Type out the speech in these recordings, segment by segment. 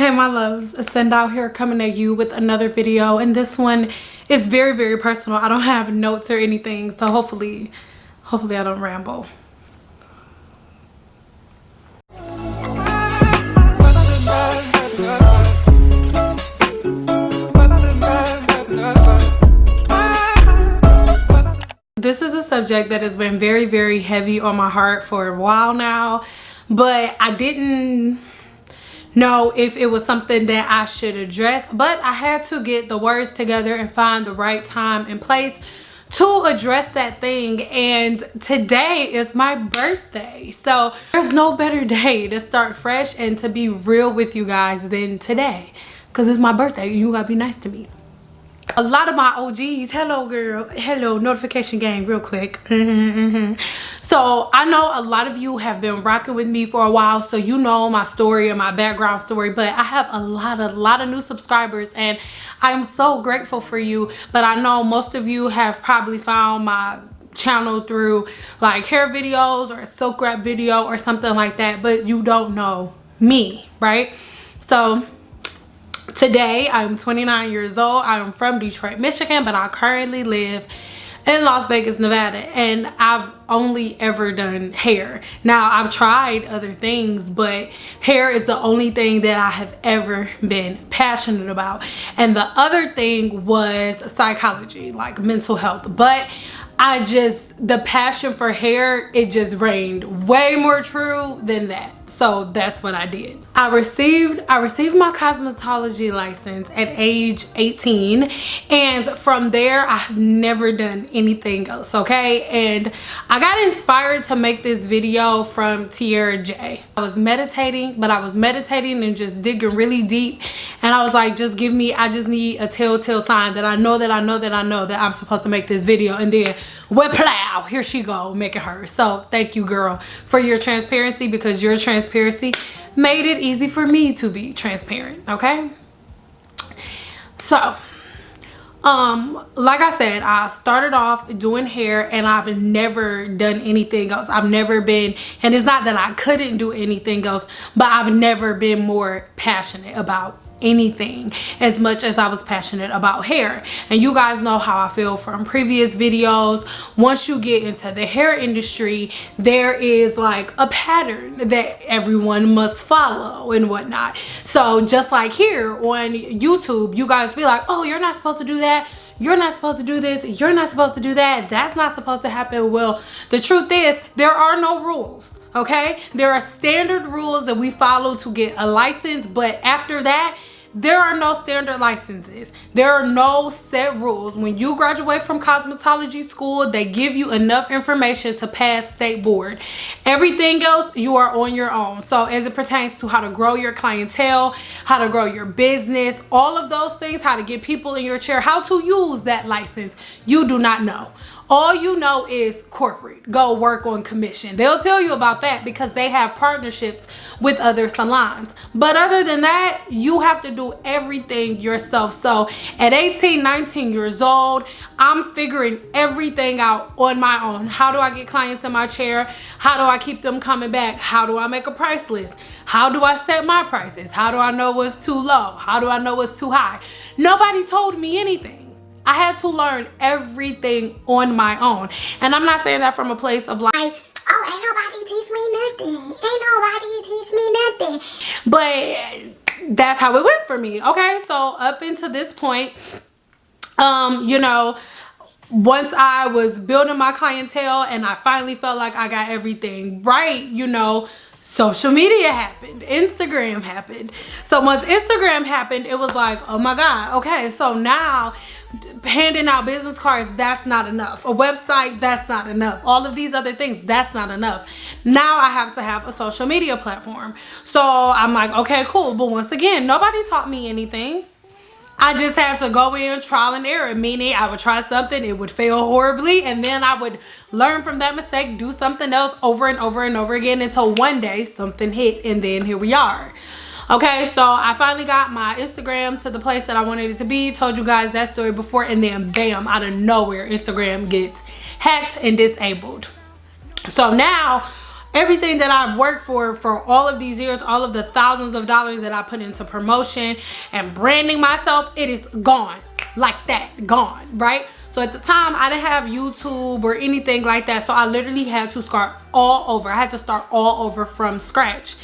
Hey my loves, Send Out here coming at you with another video, and this one is very personal. I don't have notes or anything, so hopefully I don't ramble. This is a subject that has been very heavy on my heart for a while now, but I didn't know if it was something that I should address, but I had to get the words together and find the right time and place to address that thing. And today is my birthday, so there's no better day to start fresh and to be real with you guys than today, because it's my birthday and you gotta be nice to me. A lot of my OGs, hello girl, hello notification gang real quick. So I know a lot of you have been rocking with me for a while, so you know my story and my background story, but I have a lot of new subscribers and I'm so grateful for you. But I know most of you have probably found my channel through like hair videos or a silk wrap video or something like that, but you don't know me, right? So today I'm 29 years old. I am from Detroit, Michigan, but I currently live in Las Vegas, Nevada, and I've only ever done hair. Now I've tried other things, but hair is the only thing that I have ever been passionate about. And the other thing was psychology, like mental health. But the passion for hair, it just reigned way more true than that. So that's what I did. I received my cosmetology license at age 18, and from there I've never done anything else, okay? And I got inspired to make this video from Tiara J. I was meditating and just digging really deep, and I was like, I just need a telltale sign that I know that I'm supposed to make this video. And then plow, here she go making her. So thank you, girl, for your transparency, because your transparency made it easy for me to be transparent, okay? So like I said, I started off doing hair and I've never done anything else. I've never been, and it's not that I couldn't do anything else, but I've never been more passionate about anything as much as I was passionate about hair. And you guys know how I feel from previous videos. Once you get into the hair industry, there is like a pattern that everyone must follow and whatnot. So just like here on YouTube, you guys be like, oh, you're not supposed to do that, you're not supposed to do this, you're not supposed to do that, that's not supposed to happen. Well, the truth is there are no rules, okay? There are standard rules that we follow to get a license, but after that, there are no standard licenses. There are no set rules. When you graduate from cosmetology school, they give you enough information to pass state board. Everything else, you are on your own. So as it pertains to how to grow your clientele, how to grow your business, all of those things, how to get people in your chair, how to use that license, you do not know. All you know is corporate. Go work on commission. They'll tell you about that because they have partnerships with other salons. But other than that, you have to do everything yourself. So at 18, 19 years old, I'm figuring everything out on my own. How do I get clients in my chair? How do I keep them coming back? How do I make a price list? How do I set my prices? How do I know what's too low? How do I know what's too high? Nobody told me anything. I had to learn everything on my own. And I'm not saying that from a place of like, oh, ain't nobody teach me nothing. Ain't nobody teach me nothing. But that's how it went for me. Okay, so up until this point, you know, once I was building my clientele and I finally felt like I got everything right, you know, social media happened, Instagram happened. So once Instagram happened, it was like, oh my God, okay, so now handing out business cards, that's not enough. A website, that's not enough. All of these other things, that's not enough. Now I have to have a social media platform. So I'm like, okay, cool. But once again, nobody taught me anything. I just had to go in trial and error, meaning I would try something, it would fail horribly, and then I would learn from that mistake, do something else over and over again until one day something hit, and then here we are. Okay, so I finally got my Instagram to the place that I wanted it to be. Told you guys that story before, and then bam, out of nowhere, Instagram gets hacked and disabled. So now everything that I've worked for all of these years, all of the thousands of dollars that I put into promotion and branding myself, it is gone. Like that, gone, right? So at the time, I didn't have YouTube or anything like that. So I literally had to start all over. I had to start all over from scratch.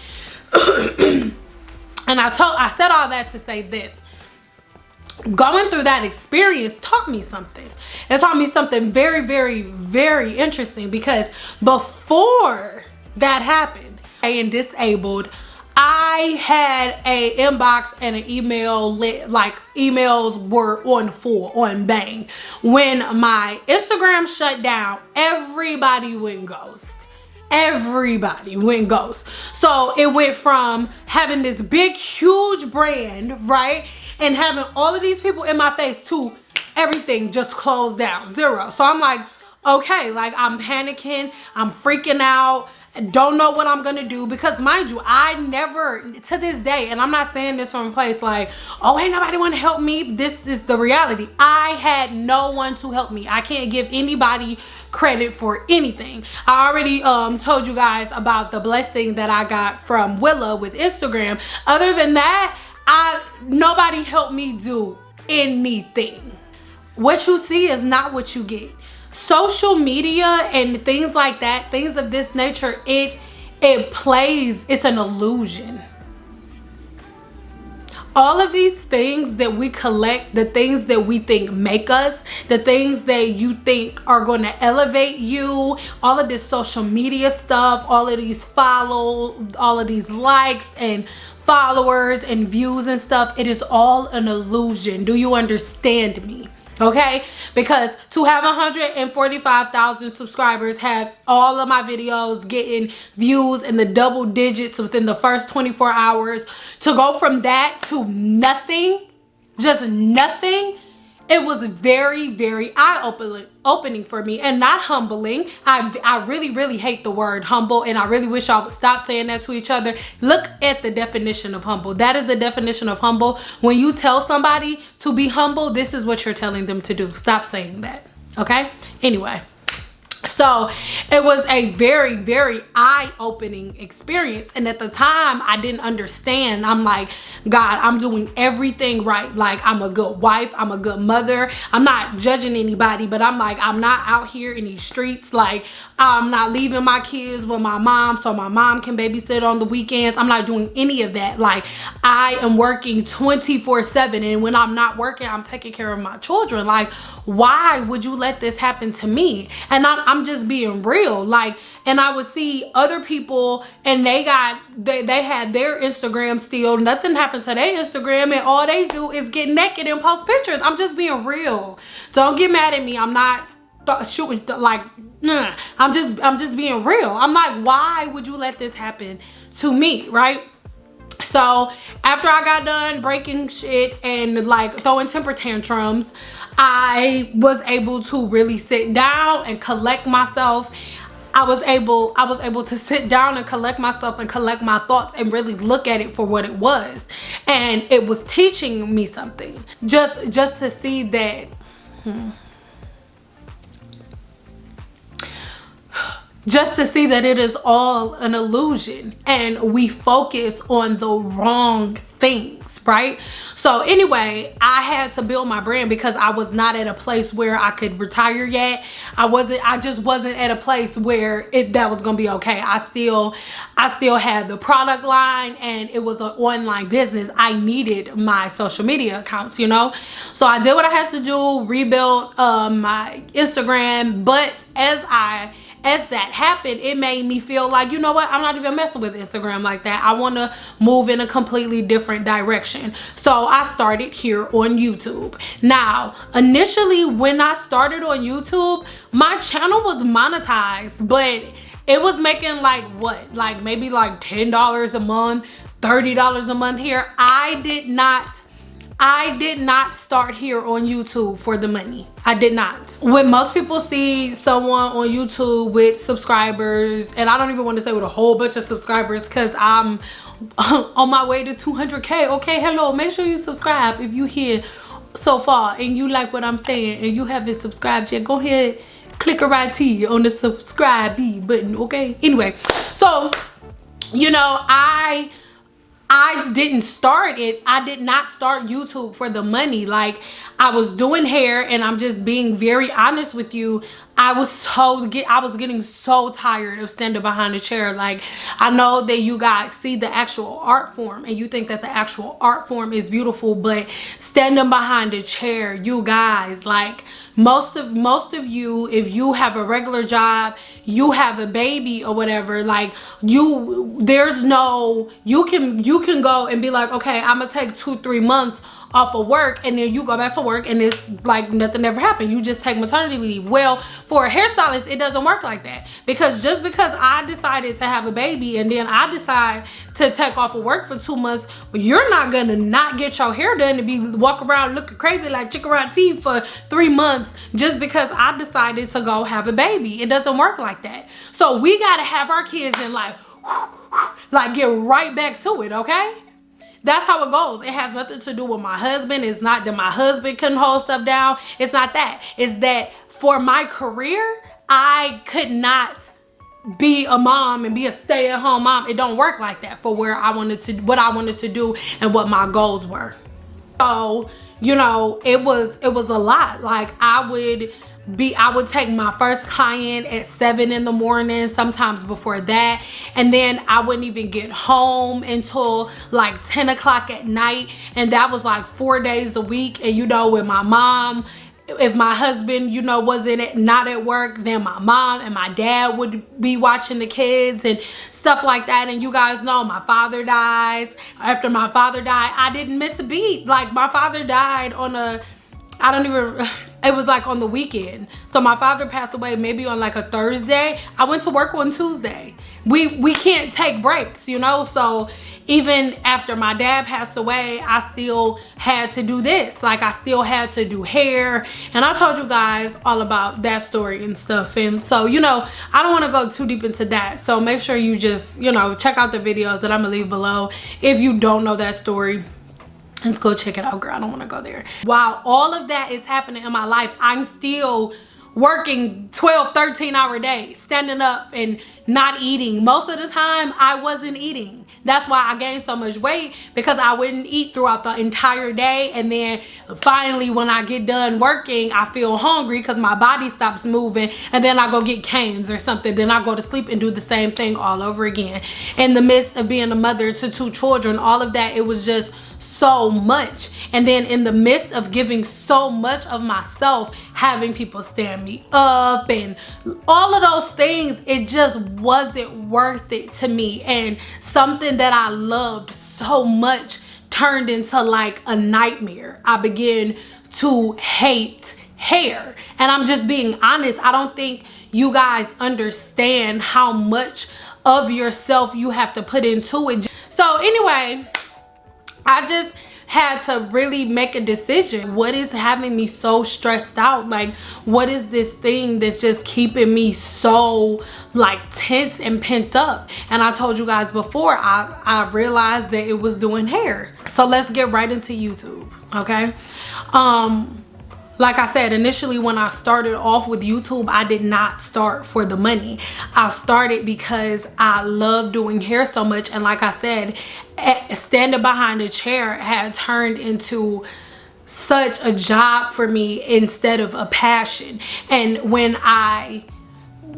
And I said all that to say this. Going through that experience taught me something. It taught me something very, very, very interesting, because before that happened, and disabled, I had a inbox and an email lit, like emails were on bang. When my Instagram shut down, everybody went ghost. Everybody went ghost. So it went from having this big, huge brand, right? And having all of these people in my face to everything just closed down, zero. So I'm like, okay, like I'm panicking, I'm freaking out. Don't know what I'm gonna do, because mind you, I never, to this day, and I'm not saying this from a place like, oh, ain't nobody want to help me. This is the reality. I had no one to help me. I can't give anybody credit for anything. I already told you guys about the blessing that I got from Willa with Instagram. Other than that, nobody helped me do anything. What you see is not what you get. Social media and things like that, things of this nature, it plays, it's an illusion. All of these things that we collect, the things that we think make us, the things that you think are going to elevate you, all of this social media stuff, all of these all of these likes and followers and views and stuff, it is all an illusion. Do you understand me? Okay, because to have 145,000 subscribers, have all of my videos getting views in the double digits within the first 24 hours, to go from that to nothing, just nothing, it was very, very eye-opening for me, and not humbling. I really, really hate the word humble, and I really wish y'all would stop saying that to each other. Look at the definition of humble. That is the definition of humble. When you tell somebody to be humble, this is what you're telling them to do. Stop saying that, okay? Anyway. So it was a very, very eye-opening experience. And at the time, I didn't understand. I'm like, God, I'm doing everything right. Like, I'm a good wife. I'm a good mother. I'm not judging anybody, but I'm like, I'm not out here in these streets. Like, I'm not leaving my kids with my mom so my mom can babysit on the weekends. I'm not doing any of that. Like, I am working 24/7. And when I'm not working, I'm taking care of my children. Like, why would you let this happen to me? And I'm just being real. Like, and I would see other people, and they had their Instagram still. Nothing happened to their Instagram, and all they do is get naked and post pictures. I'm just being real. Don't get mad at me. I'm not shooting like, nah. I'm just being real. I'm like, why would you let this happen to me, right? So after I got done breaking shit and like throwing temper tantrums, I was able to really sit down and collect myself. I was able to sit down and collect myself and collect my thoughts and really look at it for what it was. And it was teaching me something. Just to see that just to see that it is all an illusion, and we focus on the wrong things, right? So anyway, I had to build my brand because I was not at a place where I could retire yet. I just wasn't at a place where that was gonna be okay. I still had the product line, and it was an online business. I needed my social media accounts, you know? So I did what I had to do, rebuilt my Instagram, but as that happened, it made me feel like, you know what, I'm not even messing with Instagram like that. I want to move in a completely different direction. So I started here on YouTube. Now, initially when I started on YouTube, my channel was monetized, but it was making like what? Like maybe like $10 a month, $30 a month here. I did not start here on YouTube for the money. I did not. When most people see someone on YouTube with subscribers, and I don't even want to say with a whole bunch of subscribers because I'm on my way to 200K. Okay, hello, make sure you subscribe if you here so far and you like what I'm saying and you haven't subscribed yet. Go ahead, click a right T on the subscribe button, okay? Anyway, so, you know, I didn't start it. I did not start YouTube for the money. Like, I was doing hair, and I'm just being very honest with you. I was getting so tired of standing behind a chair. Like, I know that you guys see the actual art form and you think that the actual art form is beautiful, but standing behind a chair, you guys, like, most of you, if you have a regular job, you have a baby or whatever, like, you can go and be like, okay, I'm gonna take 2-3 months off of work, and then you go back to work and it's like nothing ever happened. You just take maternity leave. Well, for a hairstylist, it doesn't work like that, because just because I decided to have a baby and then I decide to take off of work for 2 months, you're not gonna not get your hair done and be walk around looking crazy like chicken raw teeth for 3 months just because I decided to go have a baby. It doesn't work like that. So we gotta have our kids and like get right back to it, okay? That's how it goes. It has nothing to do with my husband. It's not that my husband couldn't hold stuff down. It's not that. It's that for my career, I could not be a mom and be a stay-at-home mom. It don't work like that for what I wanted to do and what my goals were. So, you know, it was a lot. Like, I would take my first client at 7 in the morning, sometimes before that, and then I wouldn't even get home until like 10 o'clock at night, and that was like 4 days a week. And you know, with my mom, if my husband, you know, not at work, then my mom and my dad would be watching the kids and stuff like that. And you guys know my father dies. After my father died, I didn't miss a beat. Like, my father died on it was like on the weekend. So my father passed away maybe on like a Thursday. I went to work on Tuesday. We can't take breaks, you know? So even after my dad passed away, I still had to do this. Like, I still had to do hair. And I told you guys all about that story and stuff. And so, you know, I don't want to go too deep into that. So make sure you just, you know, check out the videos that I'm gonna leave below if you don't know that story. Let's go check it out, girl. I don't want to go there. While all of that is happening in my life, I'm still working 12-13 hour days, standing up and not eating. Most of the time I wasn't eating. That's why I gained so much weight, because I wouldn't eat throughout the entire day, and then finally when I get done working, I feel hungry because my body stops moving, and then I go get Cane's or something. Then I go to sleep and do the same thing all over again. In the midst of being a mother to 2 children, all of that, it was just so much. And then in the midst of giving so much of myself, having people stand me up and all of those things, it just wasn't worth it to me. And something that I loved so much turned into like a nightmare. I began to hate hair. And I'm just being honest. I don't think you guys understand how much of yourself you have to put into it. So anyway, I just had to really make a decision. What is having me so stressed out? Like, what is this thing that's just keeping me so like tense and pent up? And I told you guys before, I realized that it was doing hair. So let's get right into YouTube, okay? Like I said, initially when I started off with YouTube, I did not start for the money. I started because I love doing hair so much. And like I said, standing behind a chair had turned into such a job for me instead of a passion. And when I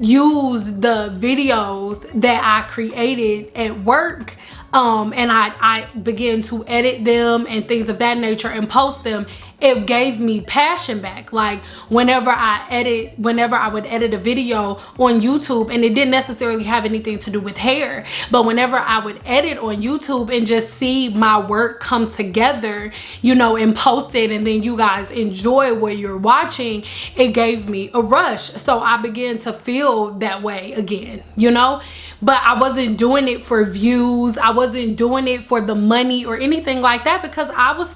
use the videos that I created at work, and I began to edit them and things of that nature and post them, it gave me passion back. Like, whenever I would edit a video on YouTube, and it didn't necessarily have anything to do with hair, but whenever I would edit on YouTube and just see my work come together, you know, and post it, and then you guys enjoy what you're watching, it gave me a rush. So I began to feel that way again, you know? But I wasn't doing it for views. I wasn't doing it for the money or anything like that, because I was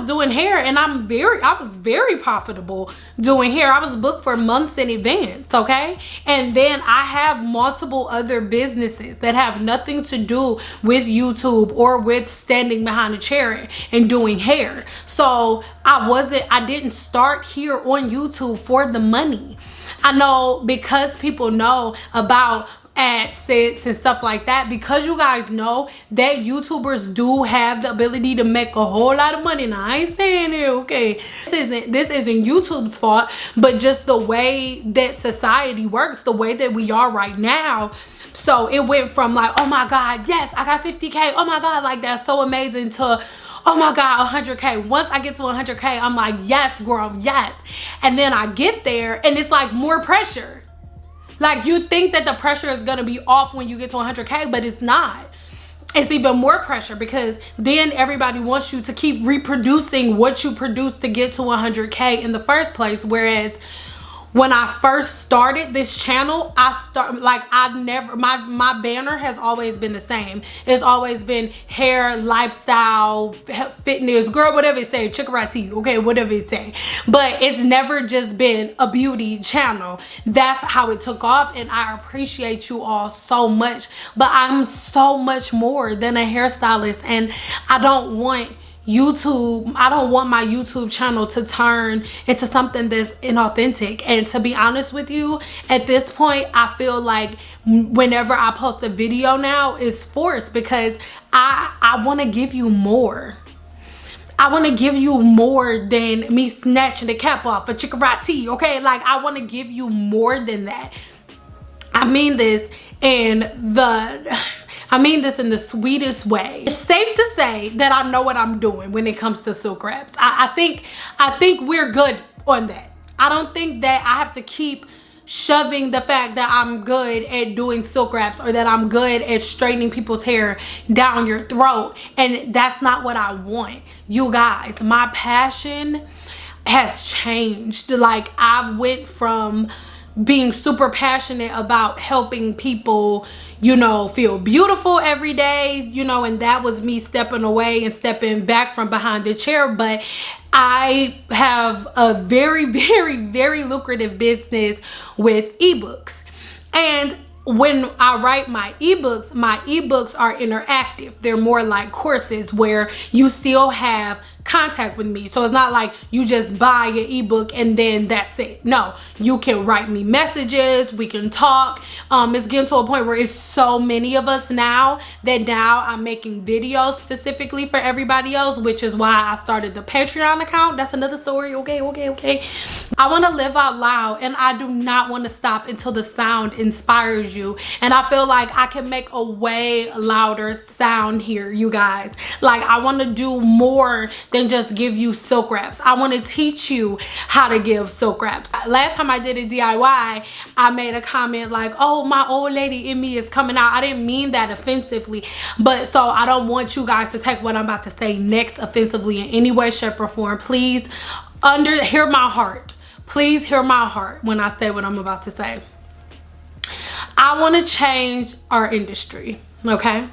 doing hair, and I was very profitable doing hair. I was booked for months in advance, okay? And then I have multiple other businesses that have nothing to do with YouTube or with standing behind a chair and doing hair. So I didn't start here on YouTube for the money. I know because people know about AdSense and stuff like that, because you guys know that YouTubers do have the ability to make a whole lot of money. Now I ain't saying it, okay, this isn't YouTube's fault, but just the way that society works, the way that we are right now. So it went from like, oh my god, yes, I got 50K, oh my god, like that's so amazing, to oh my god, 100K. Once I get to 100K, I'm like, yes girl, yes. And then I get there and it's like more pressure. Like, you think that the pressure is gonna be off when you get to 100K, but it's not. It's even more pressure, because then everybody wants you to keep reproducing what you produced to get to 100K in the first place. Whereas when I first started this channel, my banner has always been the same. It's always been hair, lifestyle, fitness, girl, whatever it say, chickarati, okay, whatever it say. But it's never just been a beauty channel. That's how it took off, and I appreciate you all so much. But I'm so much more than a hairstylist, and I don't want my YouTube channel to turn into something that's inauthentic. And to be honest with you, at this point, I feel like whenever I post a video now, it's forced, because I want to give you more. I want to give you more than me snatching the cap off for chickarati, okay? Like, I want to give you more than that. I mean this in the sweetest way. It's safe to say that I know what I'm doing when it comes to silk wraps. I think we're good on that. I don't think that I have to keep shoving the fact that I'm good at doing silk wraps, or that I'm good at straightening people's hair down your throat. And that's not what I want. You guys, my passion has changed. Like, I've went from being super passionate about helping people, you know, feel beautiful every day, you know, and that was me stepping away and stepping back from behind the chair. But I have a very, very, very lucrative business with ebooks. And when I write my ebooks are interactive. They're more like courses where you still have contact with me. So it's not like you just buy an ebook and then that's it. No, you can write me messages, we can talk. It's getting to a point where it's so many of us now that now I'm making videos specifically for everybody else, which is why I started the Patreon account. That's another story. Okay. I want to live out loud, and I do not want to stop until the sound inspires you. And I feel like I can make a way louder sound here, you guys. Like, I want to do more than just give you silk wraps. I want to teach you how to give silk wraps. Last time I did a DIY, I made a comment like, oh, my old lady in me is coming out. I didn't mean that offensively, but so I don't want you guys to take what I'm about to say next offensively in any way, shape, or form. Please hear my heart. Please hear my heart when I say what I'm about to say. I want to change our industry, okay?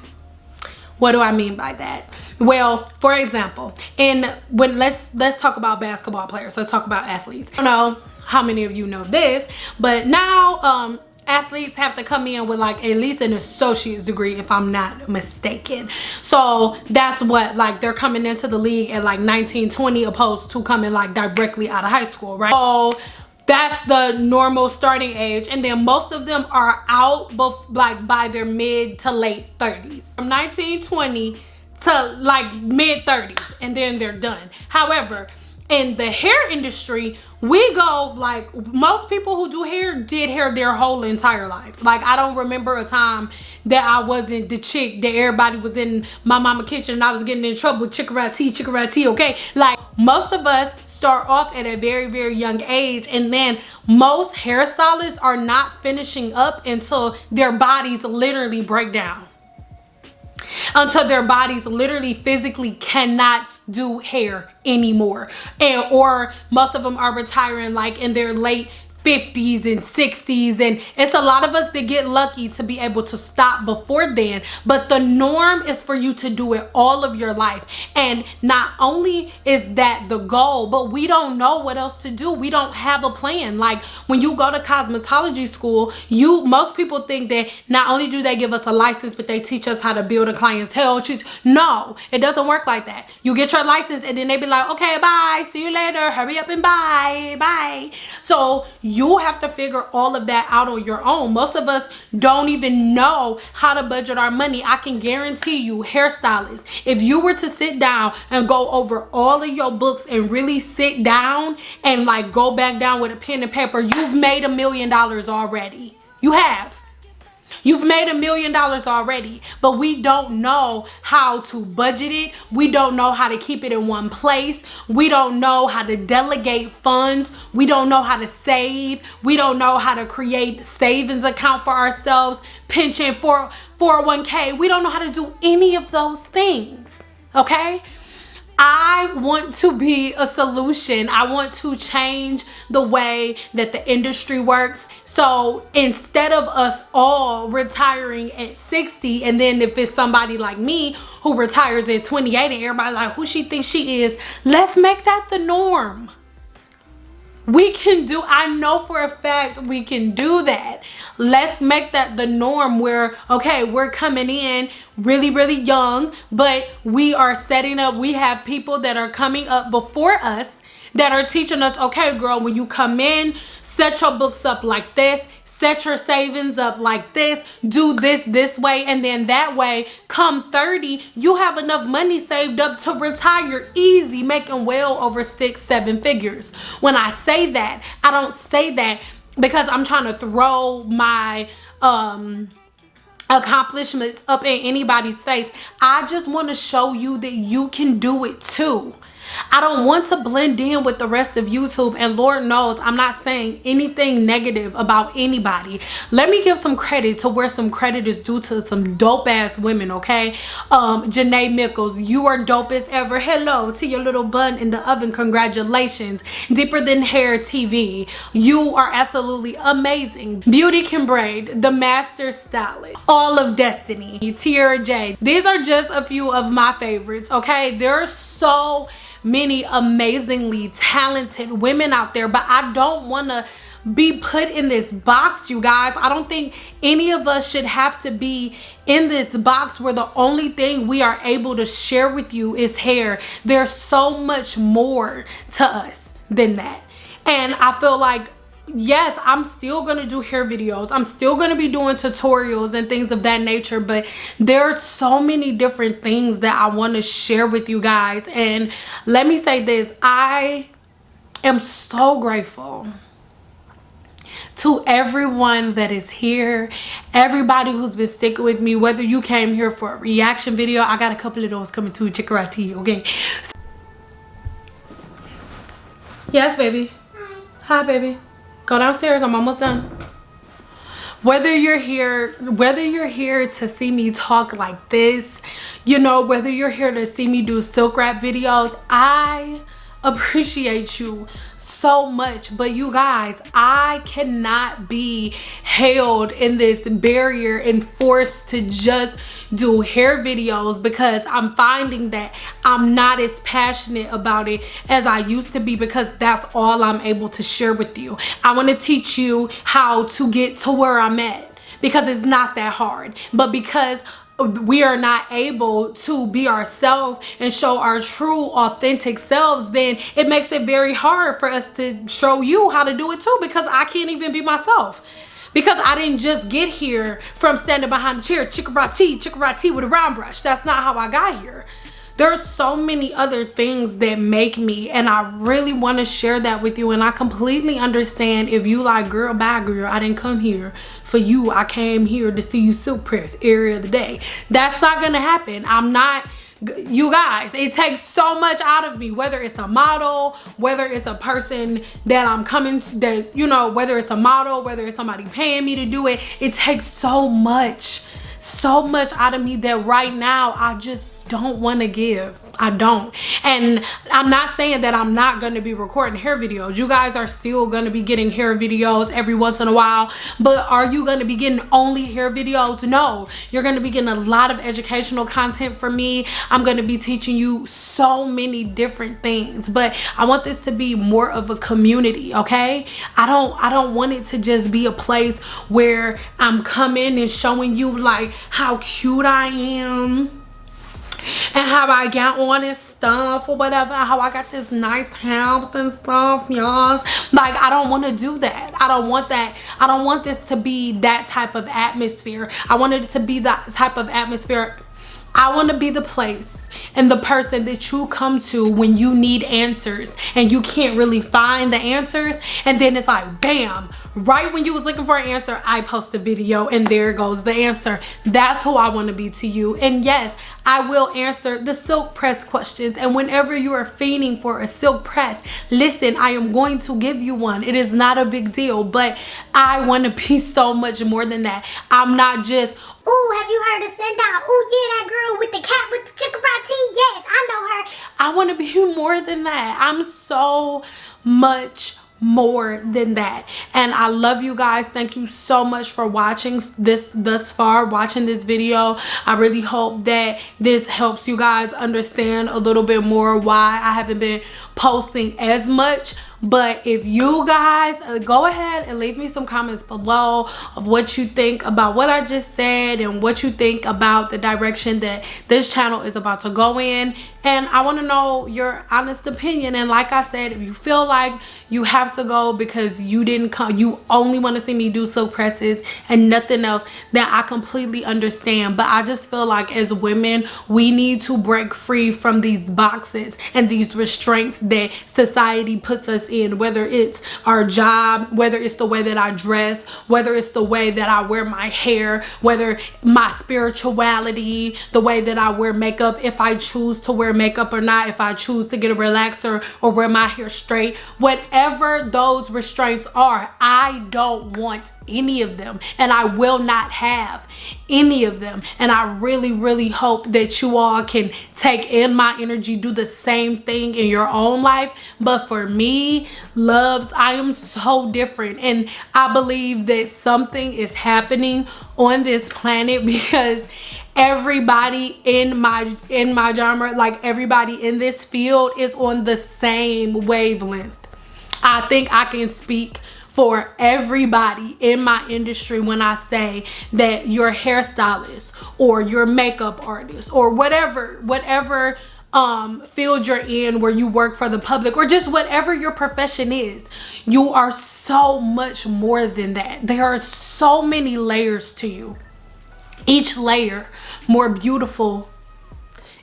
What do I mean by that? Well, for example, let's talk about basketball players. Let's talk about athletes. I don't know how many of you know this, but now athletes have to come in with like at least an associate's degree, if I'm not mistaken. So that's what, like, they're coming into the league at like 19, 20, opposed to coming like directly out of high school, right? So that's the normal starting age, and then most of them are out by their mid to late 30s. From 19, 20 to like mid 30s, and then they're done. However, in the hair industry, we go like, most people who do hair did hair their whole entire life. Like, I don't remember a time that I wasn't the chick that everybody was in my mama kitchen and I was getting in trouble with chickarati, okay? Like, most of us start off at a very, very young age, and then most hairstylists are not finishing up until their bodies literally break down. Until their bodies literally physically cannot do hair anymore. Or most of them are retiring like in their late 50s and 60s, and it's a lot of us that get lucky to be able to stop before then. But the norm is for you to do it all of your life. And not only is that the goal, but we don't know what else to do. We don't have a plan. Like, when you go to cosmetology school, most people think that not only do they give us a license, but they teach us how to build a clientele. No, it doesn't work like that. You get your license and then they be like, okay, bye, see you later, hurry up and bye. So you have to figure all of that out on your own. Most of us don't even know how to budget our money. I can guarantee you, hairstylists, if you were to sit down and go over all of your books and really sit down and like go back down with a pen and paper, you've made $1 million already. You have. You've made $1 million already, but we don't know how to budget it. We don't know how to keep it in one place. We don't know how to delegate funds. We don't know how to save. We don't know how to create savings account for ourselves, pension, 401k. We don't know how to do any of those things, okay? I want to be a solution. I want to change the way that the industry works. So instead of us all retiring at 60, and then if it's somebody like me who retires at 28 and everybody like, who she thinks she is, let's make that the norm. We can do, I know for a fact we can do that. Let's make that the norm where, okay, we're coming in really, really young, but we are setting up, we have people that are coming up before us that are teaching us, okay, girl, when you come in, set your books up like this, set your savings up like this, do this way, and then that way, come 30, you have enough money saved up to retire easy, making well over 6-7 figures. When I say that, I don't say that because I'm trying to throw my accomplishments up in anybody's face. I just want to show you that you can do it too. I don't want to blend in with the rest of YouTube, and Lord knows I'm not saying anything negative about anybody. Let me give some credit to where some credit is due to some dope ass women, okay? Janae Mickles, you are dope as ever. Hello to your little bun in the oven. Congratulations. Deeper Than Hair TV, you are absolutely amazing. Beauty Can Braid, the master stylist, All of Destiny, Tiara J. These are just a few of my favorites, okay? There's so many amazingly talented women out there, but I don't want to be put in this box, you guys. I don't think any of us should have to be in this box where the only thing we are able to share with you is hair. There's so much more to us than that. And I feel like, yes, I'm still gonna do hair videos. I'm still gonna be doing tutorials and things of that nature, but there are so many different things that I want to share with you guys. And let me say this, I am so grateful to everyone that is here, everybody who's been sticking with me, whether you came here for a reaction video. I got a couple of those coming to Chickarati, okay? Yes, baby. Hi, baby. Go downstairs, I'm almost done. Whether you're here to see me talk like this, you know, whether you're here to see me do silk wrap videos, I appreciate you so much. But you guys, I cannot be held in this barrier and forced to just do hair videos because I'm finding that I'm not as passionate about it as I used to be, because that's all I'm able to share with you. I want to teach you how to get to where I'm at, because it's not that hard, but because we are not able to be ourselves and show our true authentic selves, then it makes it very hard for us to show you how to do it too, because I can't even be myself. Because I didn't just get here from standing behind the chair, chickarati with a round brush. That's not how I got here. There's so many other things that make me, and I really want to share that with you. And I completely understand if you like, girl, bye girl, I didn't come here for you. I came here to see you silk press every other day. That's not gonna happen. I'm not, you guys, it takes so much out of me, whether it's a model, whether it's a person that I'm coming to, that, you know, whether it's a model, whether it's somebody paying me to do it. It takes so much out of me that right now I just don't want to give. I don't. And I'm not saying that I'm not going to be recording hair videos. You guys are still going to be getting hair videos every once in a while, but are you going to be getting only hair videos? No, you're going to be getting a lot of educational content from me. I'm going to be teaching you so many different things, but I want this to be more of a community, okay? I don't want it to just be a place where I'm coming and showing you like how cute I am, and how I got on this stuff or whatever, how I got this nice house and stuff, y'all. Like, I don't want to do that. I don't want that. I don't want this to be that type of atmosphere. I want it to be that type of atmosphere. I want to be the place and the person that you come to when you need answers and you can't really find the answers, and then it's like, bam, right when you was looking for an answer, I post a video and there goes the answer. That's who I want to be to you. And yes, I will answer the silk press questions, and whenever you are fiending for a silk press, listen, I am going to give you one. It is not a big deal, but I want to be so much more than that. I'm not just, ooh, have you heard of Sundown? Ooh, yeah, that girl with the cat with the chicken fried tea. Yes, I know her. I want to be more than that. I'm so much more than that, and I love you guys. Thank you so much for watching this thus far, watching this video. I really hope that this helps you guys understand a little bit more why I haven't been posting as much. But if you guys go ahead and leave me some comments below of what you think about what I just said and what you think about the direction that this channel is about to go in. And I want to know your honest opinion. And like I said, if you feel like you have to go because you didn't come, you only want to see me do silk presses and nothing else, then I completely understand. But I just feel like as women, we need to break free from these boxes and these restraints that society puts us in, whether it's our job, whether it's the way that I dress, whether it's the way that I wear my hair, whether my spirituality, the way that I wear makeup, if I choose to wear makeup or not, if I choose to get a relaxer or wear my hair straight, whatever those restraints are, I don't want any of them, and I will not have any of them. And I really hope that you all can take in my energy, do the same thing in your own life. But for me, loves, I am so different, and I believe that something is happening on this planet because everybody in my genre, like everybody in this field, is on the same wavelength. I think I can speak for everybody in my industry when I say that your hairstylist or your makeup artist or whatever field you're in, where you work for the public, or just whatever your profession is, you are so much more than that. There are so many layers to you, each layer more beautiful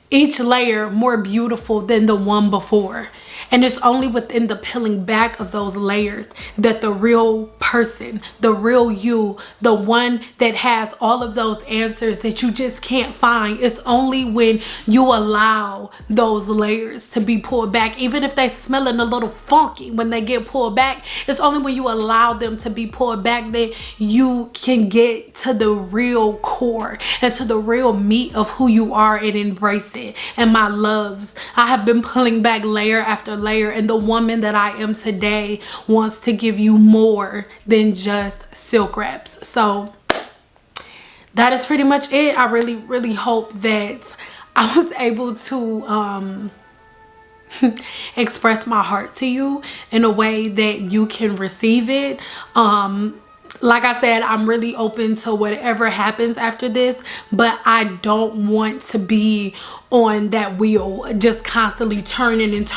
than the one before. And it's only within the peeling back of those layers that the real person, the real you, the one that has all of those answers that you just can't find, it's only when you allow those layers to be pulled back, even if they smelling a little funky when they get pulled back, it's only when you allow them to be pulled back that you can get to the real core and to the real meat of who you are and embrace it. And my loves, I have been pulling back layer after layer, and the woman that I am today wants to give you more than just silk wraps. So that is pretty much it. I really hope that I was able to express my heart to you in a way that you can receive it. Like I said, I'm really open to whatever happens after this, but I don't want to be on that wheel just constantly turning and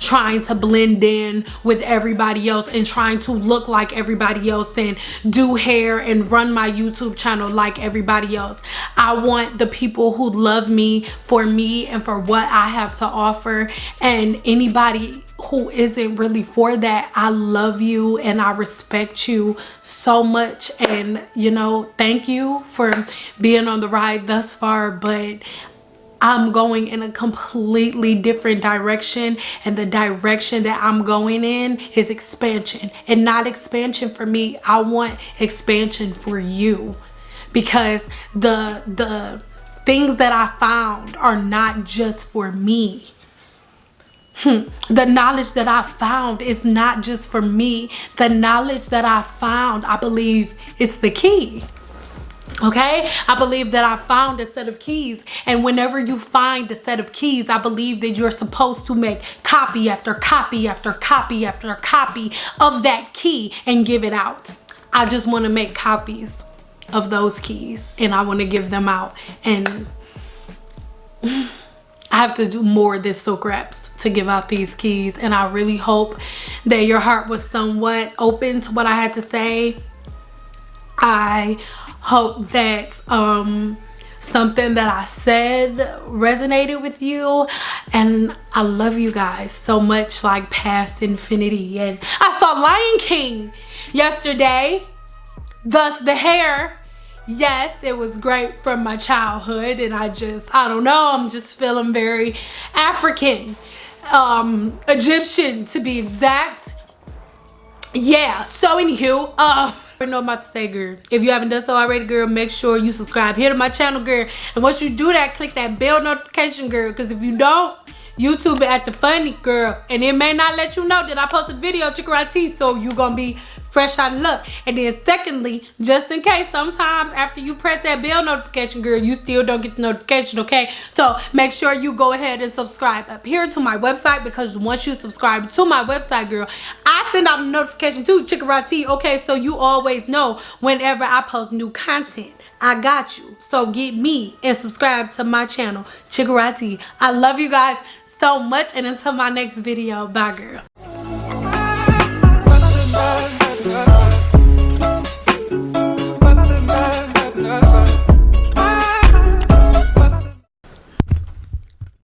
trying to blend in with everybody else and trying to look like everybody else and do hair and run my YouTube channel like everybody else. I want the people who love me for me and for what I have to offer, and anybody who isn't really for that, I love you and I respect you so much. And you know, thank you for being on the ride thus far, but I'm going in a completely different direction, and the direction that I'm going in is expansion, and not expansion for me. I want expansion for you, because the things that I found are not just for me. The knowledge that I found is not just for me. The knowledge that I found, I believe it's the key. Okay, I believe that I found a set of keys, and whenever you find a set of keys, I believe that you're supposed to make copy after copy after copy after copy of that key and give it out. I just want to make copies of those keys, and I want to give them out. And I have to do more than silk wraps to give out these keys, and I really hope that your heart was somewhat open to what I had to say. I hope that something that I said resonated with you, and I love you guys so much, like past infinity. And I saw Lion King yesterday, thus the hair. Yes, it was great from my childhood, and I don't know, I'm just feeling very African, Egyptian to be exact. Yeah, so anywho, I know what I'm about to say, girl. If you haven't done so already, girl, make sure you subscribe here to my channel, girl. And once you do that, click that bell notification, girl, because if you don't, YouTube be acting funny, girl, and it may not let you know that I posted a video, Chikarati, so you gonna be fresh out of luck. And then secondly, just in case, sometimes after you press that bell notification, girl, you still don't get the notification, okay? So make sure you go ahead and subscribe up here to my website, because once you subscribe to my website, girl, I send out a notification to Chikarati, okay? So you always know whenever I post new content. I got you. So get me and subscribe to my channel, Chikarati. I love you guys so much, and until my next video, bye, girl.